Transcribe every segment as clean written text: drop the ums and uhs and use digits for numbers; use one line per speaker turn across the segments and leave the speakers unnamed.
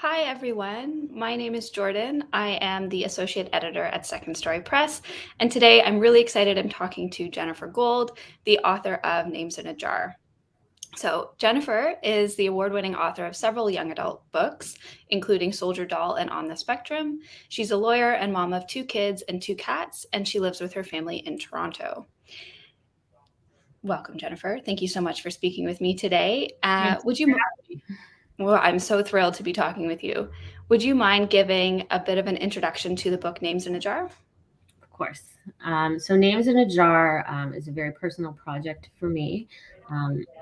Hi, everyone. My name is Jordan. I am the associate editor at Second Story Press. And today I'm really excited. I'm talking to Jennifer Gold, the author of Names in a Jar. So, Jennifer is the award winning author of several young adult books, including Soldier Doll and On the Spectrum. She's a lawyer and mom of two kids and two cats, and she lives with her family in Toronto. Welcome, Jennifer. Thank you so much for speaking with me today.
Thanks
Would
for
you
having me.
Well, I'm so thrilled to be talking with you. Would you mind giving a bit of an introduction to the book Names in a Jar?
Of course. So Names in a Jar is a very personal project for me.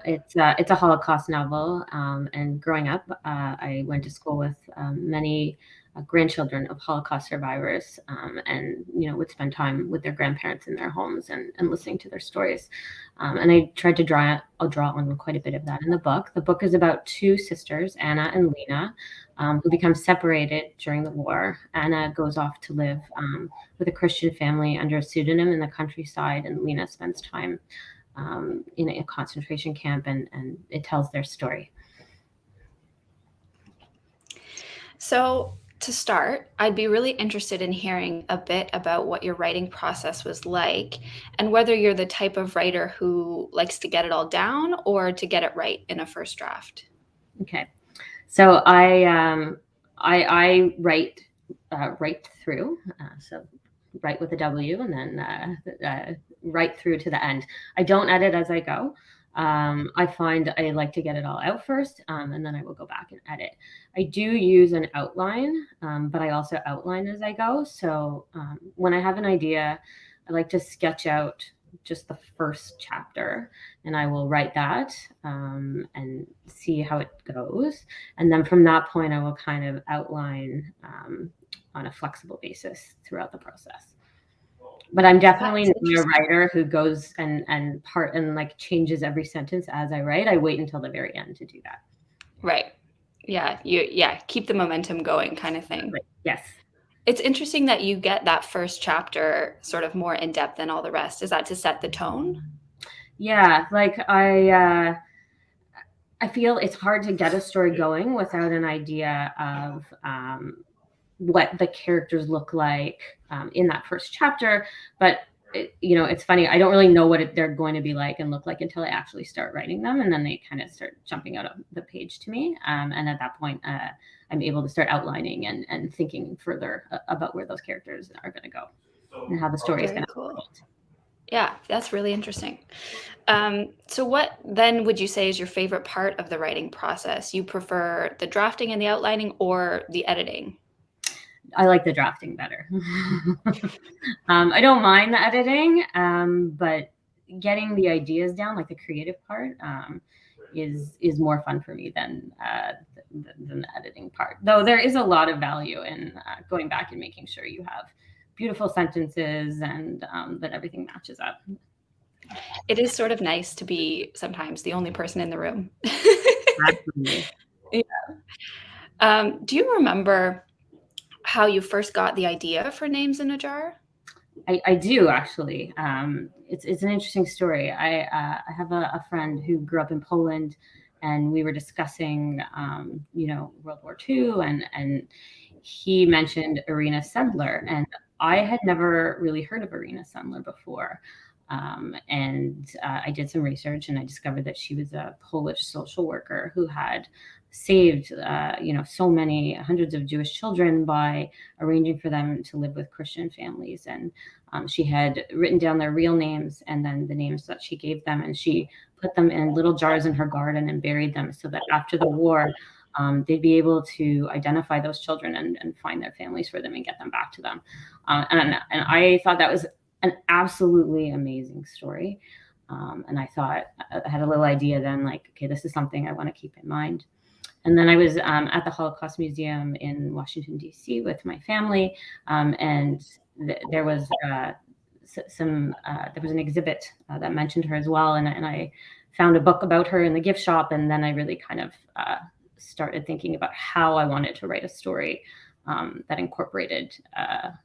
It's a Holocaust novel, and growing up, I went to school with many grandchildren of Holocaust survivors, and would spend time with their grandparents in their homes and listening to their stories. And I tried to I'll draw on quite a bit of that in the book. The book is about two sisters, Anna and Lina, who become separated during the war. Anna goes off to live with a Christian family under a pseudonym in the countryside, and Lina spends time in a concentration camp, and it tells their story.
So, to start, I'd be really interested in hearing a bit about what your writing process was like and whether you're the type of writer who likes to get it all down or to get it right in a first draft.
Okay, so I write right through. So write with a W, and then right through to the end. I don't edit as I go. I find I like to get it all out first, and then I will go back and edit. I do use an outline, but I also outline as I go. So when I have an idea, I like to sketch out just the first chapter, and I will write that and see how it goes. And then from that point, I will kind of outline on a flexible basis throughout the process. But I'm definitely
That's
not a
interesting.
writer who goes and like changes every sentence as I write. I wait until the very end to do that.
Right. Yeah, keep the momentum going kind of thing.
Like, yes.
It's interesting that you get that first chapter sort of more in depth than all the rest. Is that to set the tone?
Yeah, like I feel it's hard to get a story going without an idea of what the characters look like in that first chapter. But it's funny. I don't really know what they're going to be like and look like until I actually start writing them, and then they kind of start jumping out of the page to me. And at that point, I'm able to start outlining and thinking further about where those characters are going to go and how the story is
Very
going to
cool.
unfold.
Yeah, that's really interesting. So what then would you say is your favorite part of the writing process? You prefer the drafting and the outlining or the editing?
I like the drafting better. I don't mind the editing, but getting the ideas down, like the creative part, is more fun for me than the editing part. Though there is a lot of value in going back and making sure you have beautiful sentences and that everything matches up.
It is sort of nice to be sometimes the only person in the room.
Absolutely.
Yeah. Do you remember how you first got the idea for Names in a Jar?
I do actually. It's an interesting story. I have a friend who grew up in Poland, and we were discussing World War II, and he mentioned Irina Sendler, and I had never really heard of Irina Sendler before. And I did some research, and I discovered that she was a Polish social worker who had saved so many hundreds of Jewish children by arranging for them to live with Christian families. And she had written down their real names and then the names that she gave them, and she put them in little jars in her garden and buried them so that after the war, they'd be able to identify those children and find their families for them and get them back to them. And I thought that was an absolutely amazing story. And I thought I had a little idea then, like, okay, this is something I want to keep in mind. And then I was at the Holocaust Museum in Washington, D.C. with my family, and there was there was an exhibit that mentioned her as well, and I found a book about her in the gift shop, and then I really kind of started thinking about how I wanted to write a story that incorporated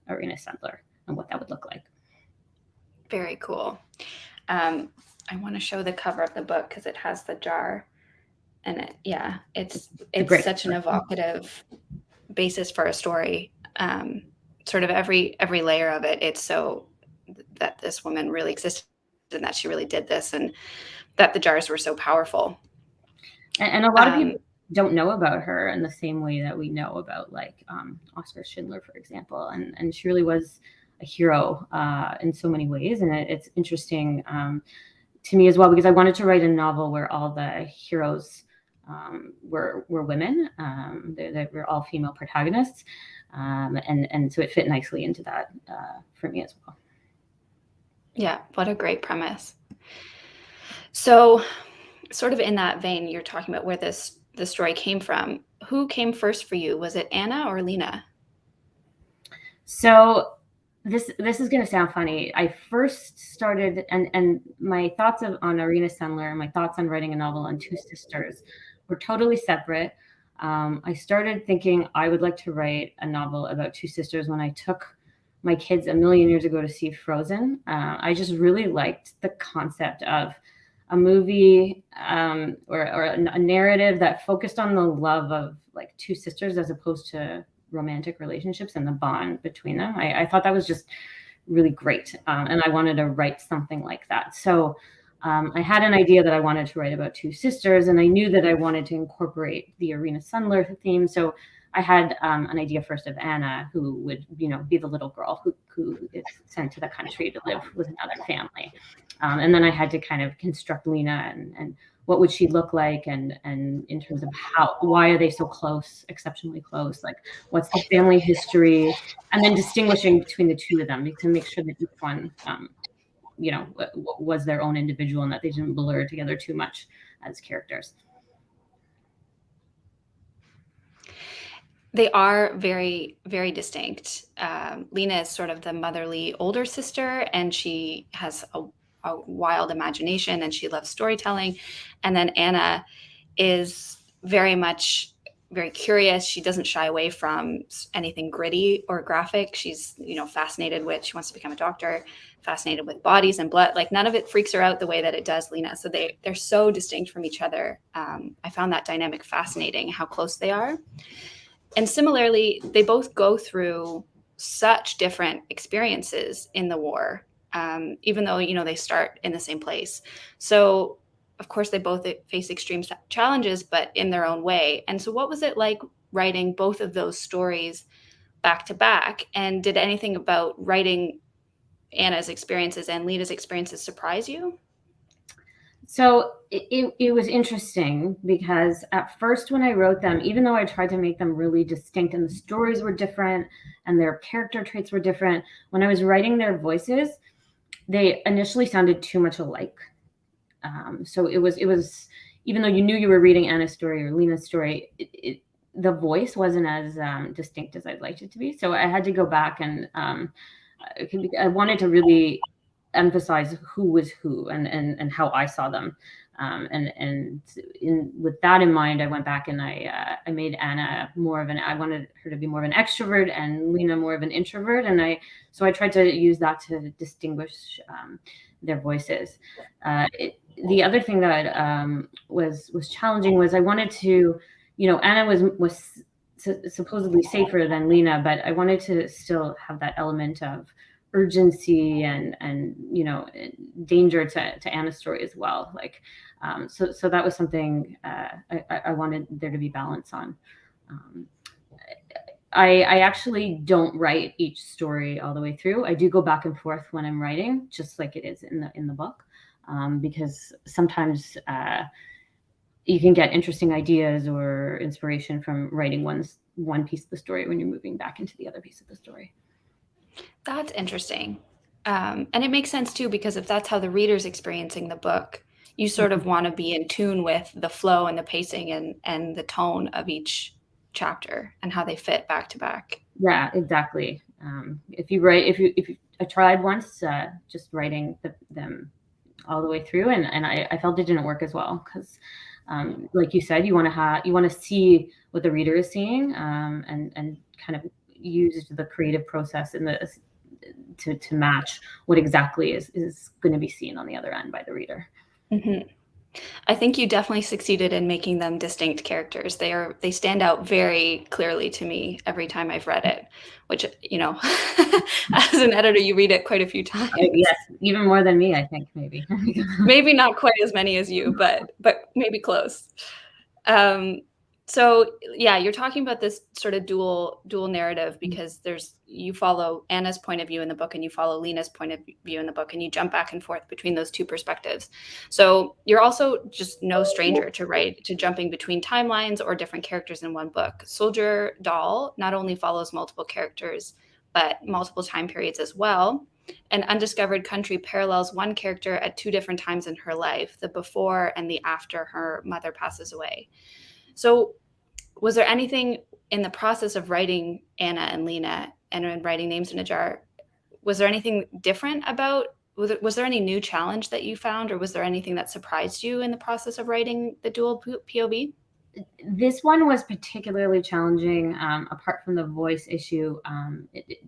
Irina Sendler and what that would look like.
Very cool. I want to show the cover of the book because it has the jar. And it's
great
such an
story.
evocative basis for a story. Sort of every layer of it. It's so that this woman really existed and that she really did this, and that the jars were so powerful.
And a lot of people don't know about her in the same way that we know about like Oscar Schindler, for example. And she really was a hero in so many ways. And it's interesting to me as well, because I wanted to write a novel where all the heroes were women. They were all female protagonists. And so it fit nicely into that for me as well.
Yeah, what a great premise. So sort of in that vein, you're talking about where the story came from. Who came first for you? Was it Anna or Lina?
So this is going to sound funny. I first started, and my thoughts on Irina Sendler and my thoughts on writing a novel on two sisters were totally separate. I started thinking I would like to write a novel about two sisters when I took my kids a million years ago to see Frozen. I just really liked the concept of a movie or a narrative that focused on the love of like two sisters as opposed to romantic relationships and the bond between them. I thought that was just really great. And I wanted to write something like that. So I had an idea that I wanted to write about two sisters, and I knew that I wanted to incorporate the Irina Sendler theme. So I had an idea first of Anna, who would, be the little girl who is sent to the country to live with another family. And then I had to kind of construct Lina and what would she look like, and in terms of why are they so close, exceptionally close? Like, what's the family history? And then distinguishing between the two of them to make sure that each one, was their own individual and that they didn't blur together too much as characters.
They are very, very distinct. Lina is sort of the motherly older sister, and she has a wild imagination and she loves storytelling. And then Anna is very curious. She doesn't shy away from anything gritty or graphic. She's, fascinated with, she wants to become a doctor, fascinated with bodies and blood. Like, none of it freaks her out the way that it does Lina. So they're so distinct from each other. I found that dynamic fascinating, how close they are. And similarly, they both go through such different experiences in the war, even though, they start in the same place. So, of course, they both face extreme challenges, but in their own way. And so what was it like writing both of those stories back to back? And did anything about writing Anna's experiences and Lina's experiences surprise you?
So it was interesting because at first when I wrote them, even though I tried to make them really distinct and the stories were different and their character traits were different, when I was writing their voices, they initially sounded too much alike. So it was, even though you knew you were reading Anna's story or Lina's story, the voice wasn't as distinct as I'd liked it to be. So I had to go back and I wanted to really emphasize who was who and how I saw them. With that in mind, I went back and I made Anna I wanted her to be more of an extrovert and Lina more of an introvert. So I tried to use that to distinguish their voices. The other thing that was challenging was I wanted to, Anna was supposedly safer than Lina, but I wanted to still have that element of urgency and danger to Anna's story as well. Like, so that was something I wanted there to be balance on. I actually don't write each story all the way through. I do go back and forth when I'm writing, just like it is in the book, because sometimes you can get interesting ideas or inspiration from writing one piece of the story when you're moving back into the other piece of the story.
That's interesting. And it makes sense too, because if that's how the reader's experiencing the book, you sort of want to be in tune with the flow and the pacing and the tone of each chapter and how they fit back to back.
Yeah, exactly. I tried once just writing them all the way through, and I felt it didn't work as well because, like you said, you want to see what the reader is seeing, and kind of use the creative process to match what exactly is going to be seen on the other end by the reader.
Mm-hmm. I think you definitely succeeded in making them distinct characters. They stand out very clearly to me every time I've read it, which, as an editor, you read it quite a few times.
Yes, even more than me, I think, maybe.
Maybe not quite as many as you, but maybe close. So yeah, you're talking about this sort of dual narrative because you follow Anna's point of view in the book and you follow Lina's point of view in the book, and you jump back and forth between those two perspectives. So you're also just no stranger to jumping between timelines or different characters in one book. Soldier Doll not only follows multiple characters, but multiple time periods as well. An Undiscovered Country parallels one character at two different times in her life, the before and the after her mother passes away. So was there anything in the process of writing Anna and Lina and writing Names in Ajar, was there anything different about, was there any new challenge that you found, or was there anything that surprised you in the process of writing the dual POV?
This one was particularly challenging, apart from the voice issue,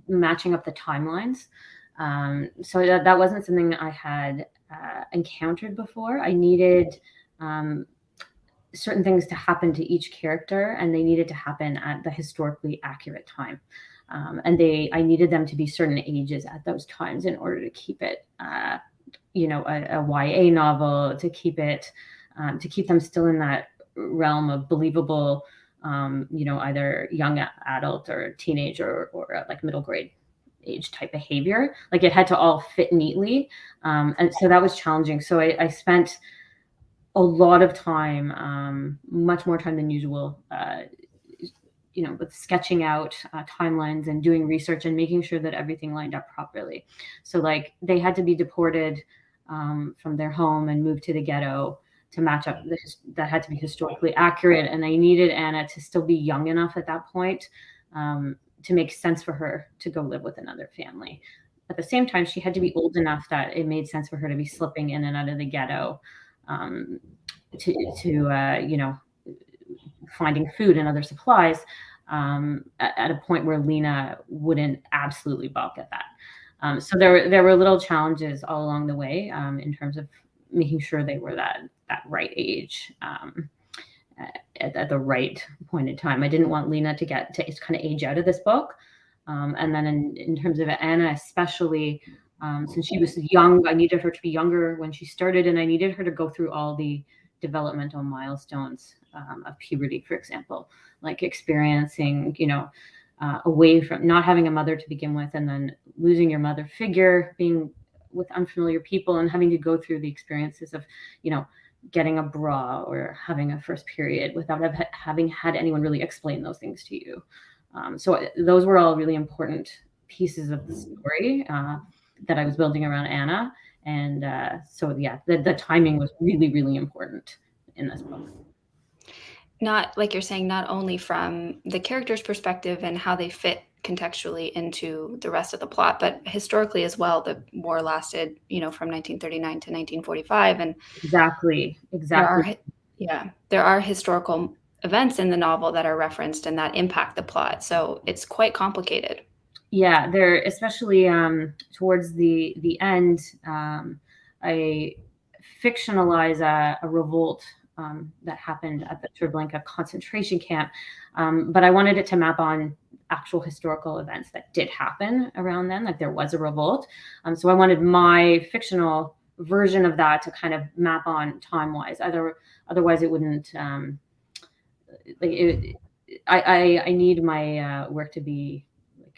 matching up the timelines. So that wasn't something I had encountered before. I needed certain things to happen to each character, and they needed to happen at the historically accurate time. And I needed them to be certain ages at those times in order to keep it, a YA novel, to keep them still in that realm of believable, either young adult or teenage or like middle grade age type behavior. Like it had to all fit neatly. And so that was challenging. So I spent a lot of time, much more time than usual, with sketching out timelines and doing research and making sure that everything lined up properly. So like they had to be deported from their home and moved to the ghetto to match up. That had to be historically accurate. And I needed Anna to still be young enough at that point to make sense for her to go live with another family. At the same time, she had to be old enough that it made sense for her to be slipping in and out of the ghetto, finding food and other supplies at a point where Lina wouldn't absolutely balk at that. So there were little challenges all along the way in terms of making sure they were that right age at the right point in time. I didn't want Lina to kind of age out of this book. And then in terms of Anna, especially, since she was young, I needed her to be younger when she started, and I needed her to go through all the developmental milestones of puberty, for example, like experiencing, away from not having a mother to begin with, and then losing your mother figure, being with unfamiliar people, and having to go through the experiences of, getting a bra or having a first period without having had anyone really explain those things to you. So those were all really important pieces of the story that I was building around Anna. And the timing was really, really important in this book.
Not, like you're saying, not only from the character's perspective and how they fit contextually into the rest of the plot, but historically as well. The war lasted, from 1939 to 1945. And
exactly.
There are historical events in the novel that are referenced and that impact the plot. So it's quite complicated.
Yeah, there, especially towards the end, I fictionalize a revolt that happened at the Treblinka concentration camp, but I wanted it to map on actual historical events that did happen around then. Like there was a revolt, so I wanted my fictional version of that to kind of map on time-wise. Otherwise, it wouldn't. I need my work to be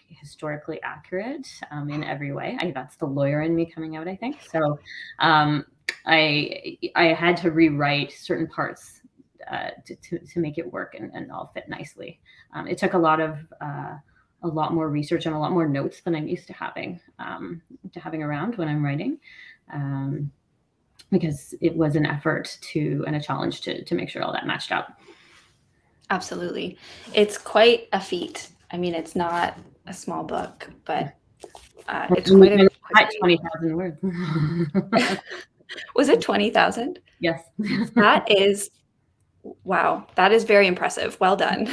historically accurate in every way. That's the lawyer in me coming out, I think. So I had to rewrite certain parts to make it work and all fit nicely. It took a lot more research and a lot more notes than I'm used to having around when I'm writing, because it was an effort and a challenge to make sure all that matched up.
Absolutely. It's quite a feat. I mean, it's not a small book, but it's quite a
20,000 words.
Was it 20,000?
Yes.
That is, wow. That is very impressive. Well done.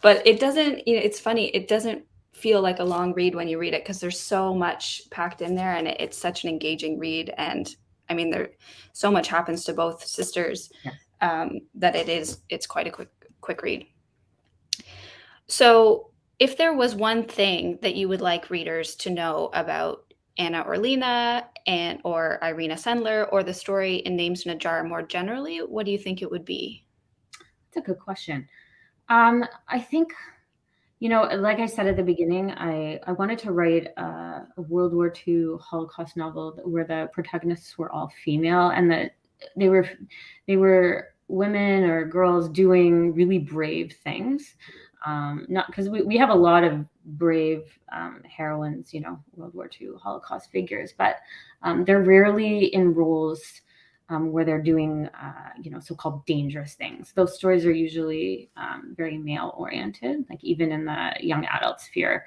But it doesn't, it's funny. It doesn't feel like a long read when you read it because there's so much packed in there, and it's such an engaging read. And I mean, there so much happens to both sisters.
Yes.
That it's quite a quick read. So, if there was one thing that you would like readers to know about Anna or Lina or Irina Sendler or the story in Names in a Jar more generally, what do you think it would be?
That's a good question. I think, like I said at the beginning, I wanted to write a World War II Holocaust novel where the protagonists were all female, and that they were women or girls doing really brave things. Not because we have a lot of brave heroines, World War II Holocaust figures, but they're rarely in roles where they're doing, so-called dangerous things. Those stories are usually very male-oriented, like even in the young adult sphere.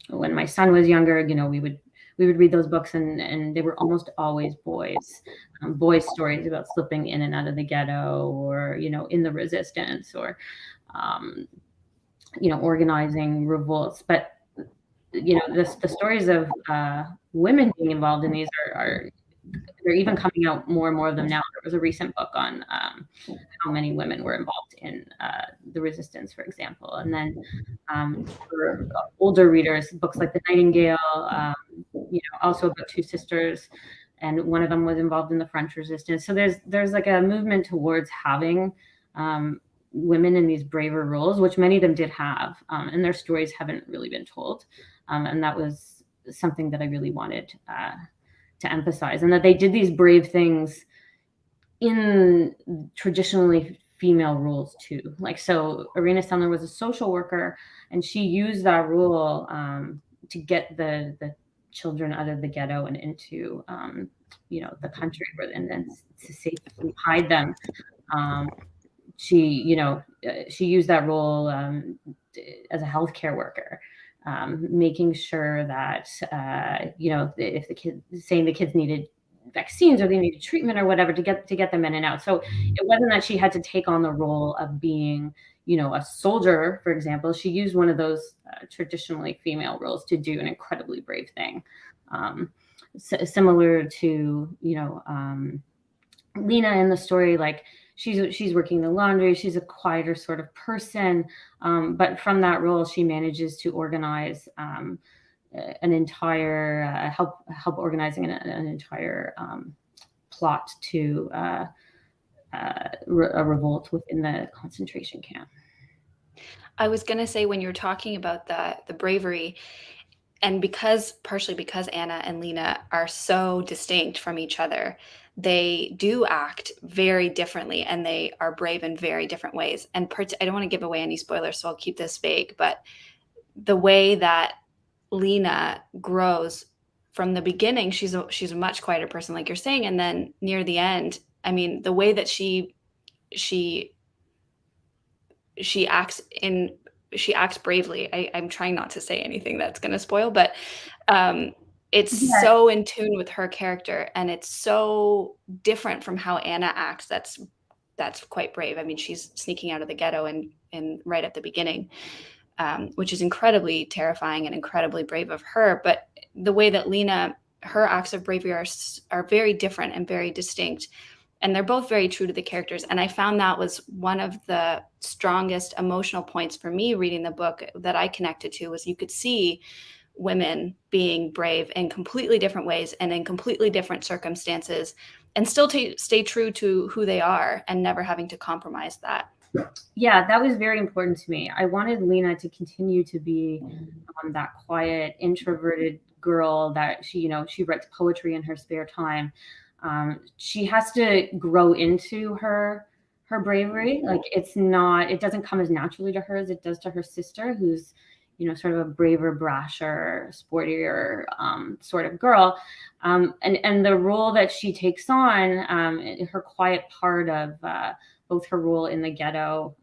When my son was younger, we would read those books, and they were almost always boys' stories about slipping in and out of the ghetto, or in the resistance, or organizing revolts. But the stories of women being involved in these are they're even coming out more and more of them now. There was a recent book on how many women were involved in the resistance, for example. And then for older readers, books like The Nightingale, also about two sisters, and one of them was involved in the French resistance. So there's like a movement towards having women in these braver roles, which many of them did have, and their stories haven't really been told. And that was something that I really wanted to emphasize, and that they did these brave things in traditionally female roles too. Like, so Irina Sendler was a social worker, and she used that role to get the children out of the ghetto and into the country, and then to safely hide them. She used that role as a healthcare worker, making sure that if the kids needed vaccines or they needed treatment or whatever, to get them in and out. So it wasn't that she had to take on the role of being a soldier, for example. She used one of those traditionally female roles to do an incredibly brave thing, similar to Lina in the story. Like, she's working the laundry. She's a quieter sort of person, but from that role, she manages to organize an entire help organizing an entire plot to a revolt within the concentration camp.
I was going to say, when you're talking about the bravery, and partially because Anna and Lina are so distinct from each other, they do act very differently, and they are brave in very different ways. And I don't want to give away any spoilers, so I'll keep this vague, but the way that Lina grows from the beginning, she's a much quieter person, like you're saying, and then near the end, I mean, the way that she acts bravely. I'm trying not to say anything that's going to spoil, but it's so in tune with her character, and it's so different from how Anna acts. That's quite brave. I mean, she's sneaking out of the ghetto and right at the beginning, which is incredibly terrifying and incredibly brave of her. But the way that Lina, her acts of bravery are very different and very distinct. And they're both very true to the characters. And I found that was one of the strongest emotional points for me reading the book that I connected to, was you could see women being brave in completely different ways and in completely different circumstances, and still stay true to who they are and never having to compromise that.
Yeah, that was very important to me. I wanted Lina to continue to be that quiet, introverted girl that she writes poetry in her spare time. She has to grow into her bravery. Like, it doesn't come as naturally to her as it does to her sister, who's sort of a braver, brasher, sportier sort of girl. And the role that she takes on, her quiet part of both her role in the ghetto,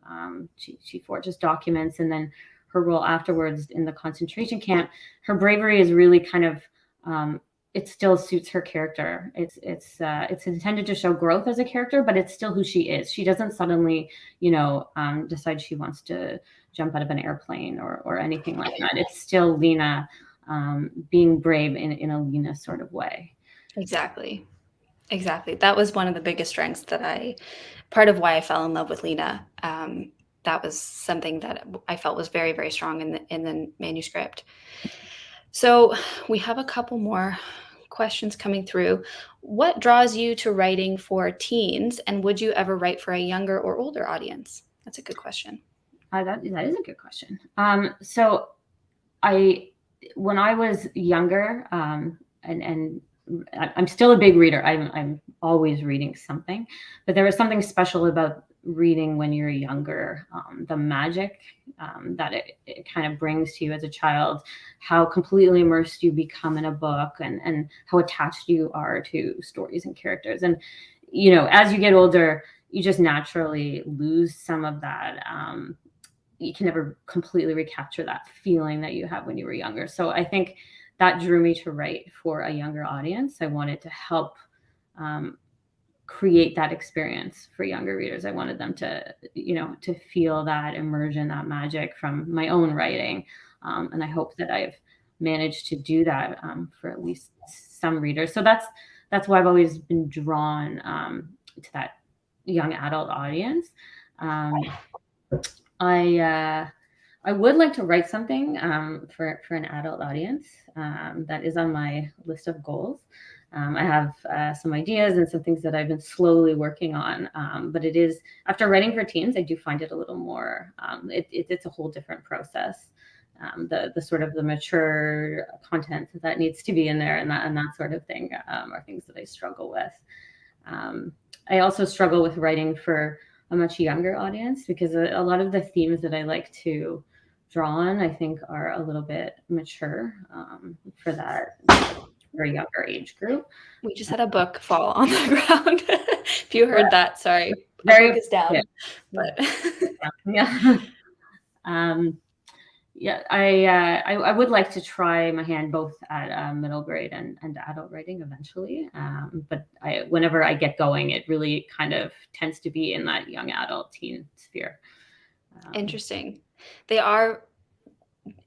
she forges documents, and then her role afterwards in the concentration camp, her bravery is really kind of it still suits her character. It's intended to show growth as a character, but it's still who she is. She doesn't suddenly, decide she wants to jump out of an airplane or anything like that. It's still Lina being brave in a Lina sort of way.
Exactly. Exactly. That was one of the biggest strengths part of why I fell in love with Lina. That was something that I felt was very, very strong in the manuscript. So we have a couple more questions coming through. What draws you to writing for teens, and would you ever write for a younger or older audience? That's a good question.
That is a good question. So when I was younger, and I'm still a big reader. I'm always reading something, but there was something special about reading when you're younger. The magic that it kind of brings to you as a child, how completely immersed you become in a book, and how attached you are to stories and characters. And as you get older, you just naturally lose some of that. You can never completely recapture that feeling that you have when you were younger. So I think that drew me to write for a younger audience. I wanted to help create that experience for younger readers. I wanted them to feel that immersion, that magic from my own writing. And I hope that I've managed to do that for at least some readers. So that's why I've always been drawn to that young adult audience. I would like to write something for an adult audience. That is on my list of goals. I have some ideas and some things that I've been slowly working on. But it is, after writing for teens, I do find it a little more, it's a whole different process. The sort of the mature content that needs to be in there and that sort of thing are things that I struggle with. I also struggle with writing for a much younger audience because a lot of the themes that I like to draw on, I think, are a little bit mature for that very younger age group.
We just had a book fall on the ground. If you heard that, sorry.
Very
My book is down.
yeah.
But
yeah. I would like to try my hand both at middle grade and adult writing eventually. But whenever I get going, it really kind of tends to be in that young adult teen sphere.
Interesting. They are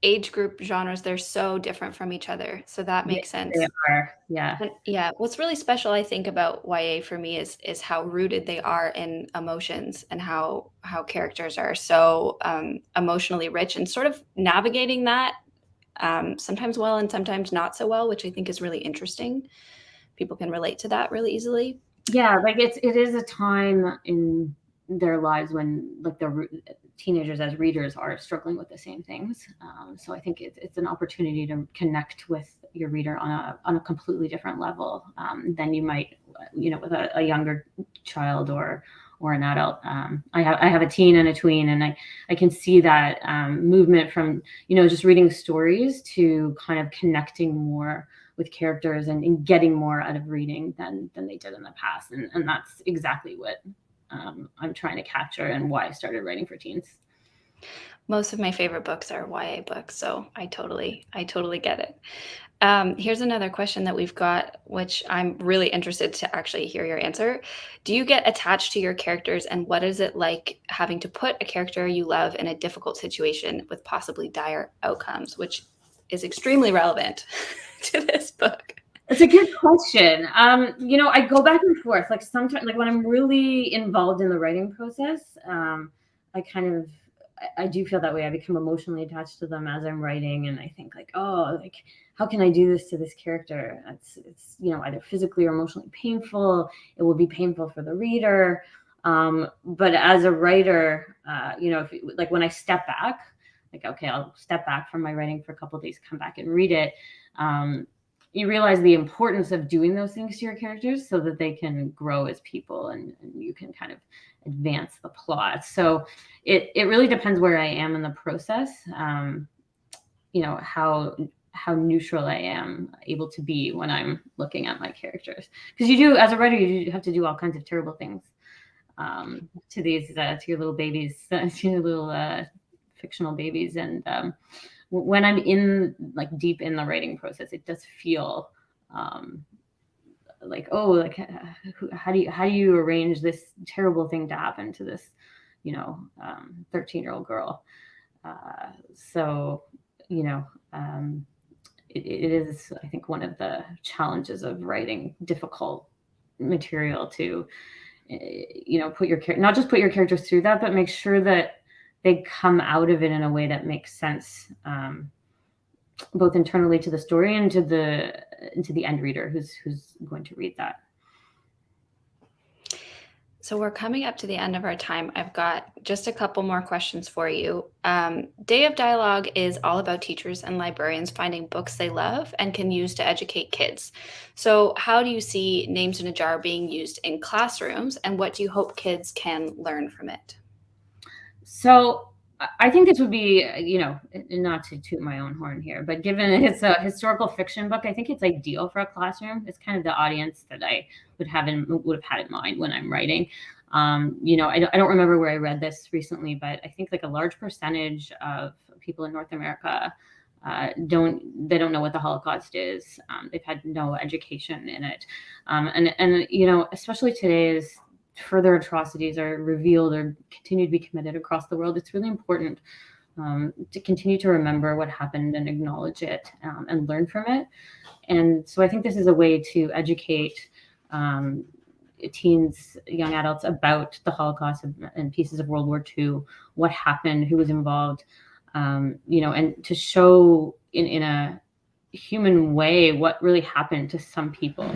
age group genres. They're so different from each other. So that makes sense.
They are, yeah.
And yeah. What's really special, I think, about YA for me is how rooted they are in emotions and how characters are so emotionally rich and sort of navigating that sometimes well and sometimes not so well, which I think is really interesting. People can relate to that really easily.
Yeah, like it is a time in their lives when like the teenagers as readers are struggling with the same things. So I think it's an opportunity to connect with your reader on a completely different level than you might, with a younger child or an adult. I have a teen and a tween, and I can see that movement from, just reading stories to kind of connecting more with characters and getting more out of reading than they did in the past. And that's exactly what I'm trying to capture and why I started writing for teens.
Most of my favorite books are YA books, so I totally get it. Here's another question that we've got, which I'm really interested to actually hear your answer. Do you get attached to your characters, and what is it like having to put a character you love in a difficult situation with possibly dire outcomes, which is extremely relevant to this book?
It's a good question. I go back and forth. Like sometimes, like when I'm really involved in the writing process, I do feel that way. I become emotionally attached to them as I'm writing, and I think like, oh, like how can I do this to this character? It's either physically or emotionally painful. It will be painful for the reader. But as a writer, like when I step back, like okay, I'll step back from my writing for a couple of days, come back and read it. You realize the importance of doing those things to your characters so that they can grow as people and you can kind of advance the plot. So it really depends where I am in the process, how neutral I am able to be when I'm looking at my characters. Because as a writer, you have to do all kinds of terrible things to your little babies, to your little fictional babies. And when I'm deep in the writing process, it does feel how do you arrange this terrible thing to happen to this 13-year-old girl. It is, I think, one of the challenges of writing difficult material to, not just put your characters through that, but make sure that they come out of it in a way that makes sense, both internally to the story and to the end reader who's going to read that.
So we're coming up to the end of our time. I've got just a couple more questions for you. Day of Dialogue is all about teachers and librarians finding books they love and can use to educate kids. So how do you see Names in a Jar being used in classrooms, and what do you hope kids can learn from it?
So I think this would be, not to toot my own horn here, but given it's a historical fiction book, I think it's ideal for a classroom. It's kind of the audience that I would have had in mind when I'm writing. I don't remember where I read this recently, but I think like a large percentage of people in North America don't know what the Holocaust is. They've had no education in it, and especially today, as further atrocities are revealed or continue to be committed across the world, it's really important to continue to remember what happened and acknowledge it, and learn from it. And so I think this is a way to educate teens, young adults about the Holocaust and pieces of World War II, what happened, who was involved, and to show in a human way what really happened to some people,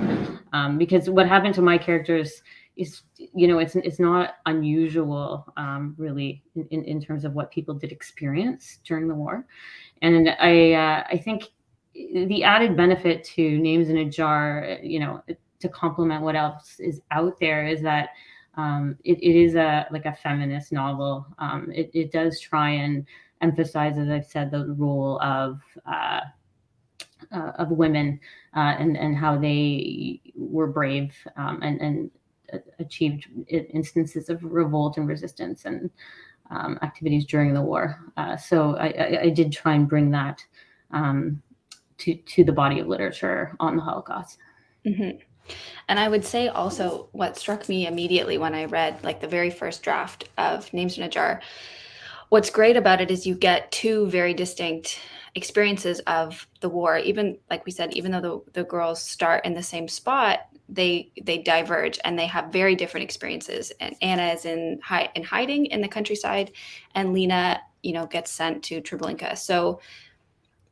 because what happened to my characters is, it's not unusual, really, in terms of what people did experience during the war. And I think the added benefit to Names in a Jar, to complement what else is out there, is that it is a feminist novel. It does try and emphasize, as I've said, the role of women, and how they were brave, and achieved instances of revolt and resistance and activities during the war. So I did try and bring that to the body of literature on the Holocaust.
Mm-hmm. And I would say also what struck me immediately when I read like the very first draft of Names in a Jar, what's great about it is you get two very distinct experiences of the war. Even like we said, even though the girls start in the same spot, they diverge and they have very different experiences. And Anna is in hiding in the countryside, and Lina, gets sent to Treblinka. So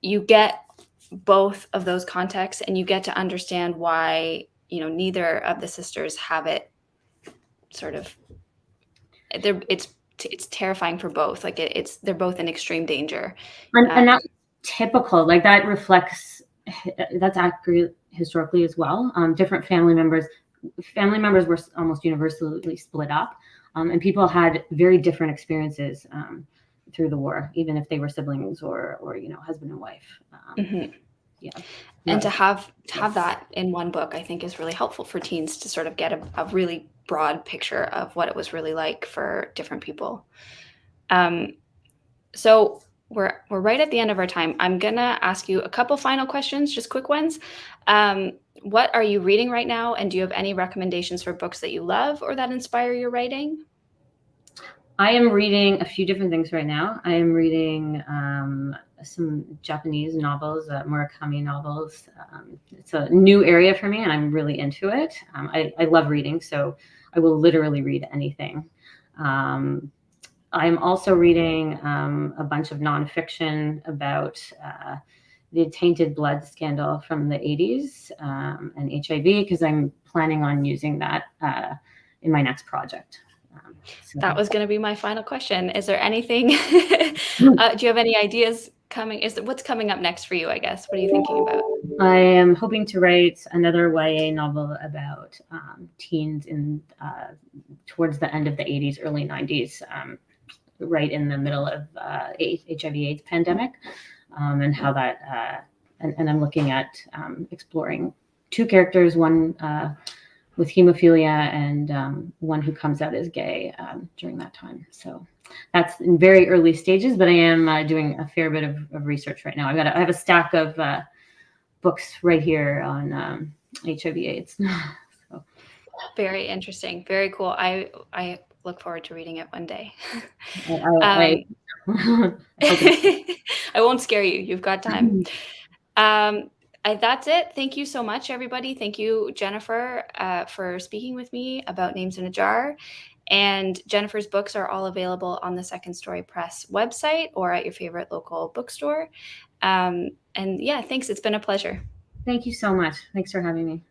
you get both of those contexts, and you get to understand why, neither of the sisters have it sort of, it's terrifying for both. Like they're both in extreme danger.
And that's typical, like that reflects, that's accurate historically as well. Different family members were almost universally split up, and people had very different experiences through the war, even if they were siblings or husband and wife.
Mm-hmm. Yeah. And to have that in one book, I think is really helpful for teens to sort of get a really broad picture of what it was really like for different people. So we're right at the end of our time. I'm gonna ask you a couple final questions, just quick ones. What are you reading right now, and do you have any recommendations for books that you love or that inspire your writing?
I am reading a few different things right now. I am reading some Japanese novels, Murakami novels. It's a new area for me, and I'm really into it. I love reading, so I will literally read anything. I'm also reading a bunch of nonfiction about the tainted blood scandal from the 80s, and HIV, because I'm planning on using that in my next project.
So that was going to be my final question. Is there anything, do you have any ideas coming? What's coming up next for you, I guess? What are you thinking about?
I am hoping to write another YA novel about teens towards the end of the 80s, early 90s, right in the middle of HIV/AIDS pandemic, and how that, and I'm looking at exploring two characters, one with hemophilia and one who comes out as gay during that time. So that's in very early stages, but I am doing a fair bit of research right now. I have a stack of books right here on HIV/AIDS. So.
Very interesting. Very cool. I look forward to reading it one day.
I
won't scare you. You've got time. That's it. Thank you so much, everybody. Thank you, Jennifer, for speaking with me about Names in a Jar. And Jennifer's books are all available on the Second Story Press website or at your favorite local bookstore. And yeah, thanks. It's been a pleasure.
Thank you so much. Thanks for having me.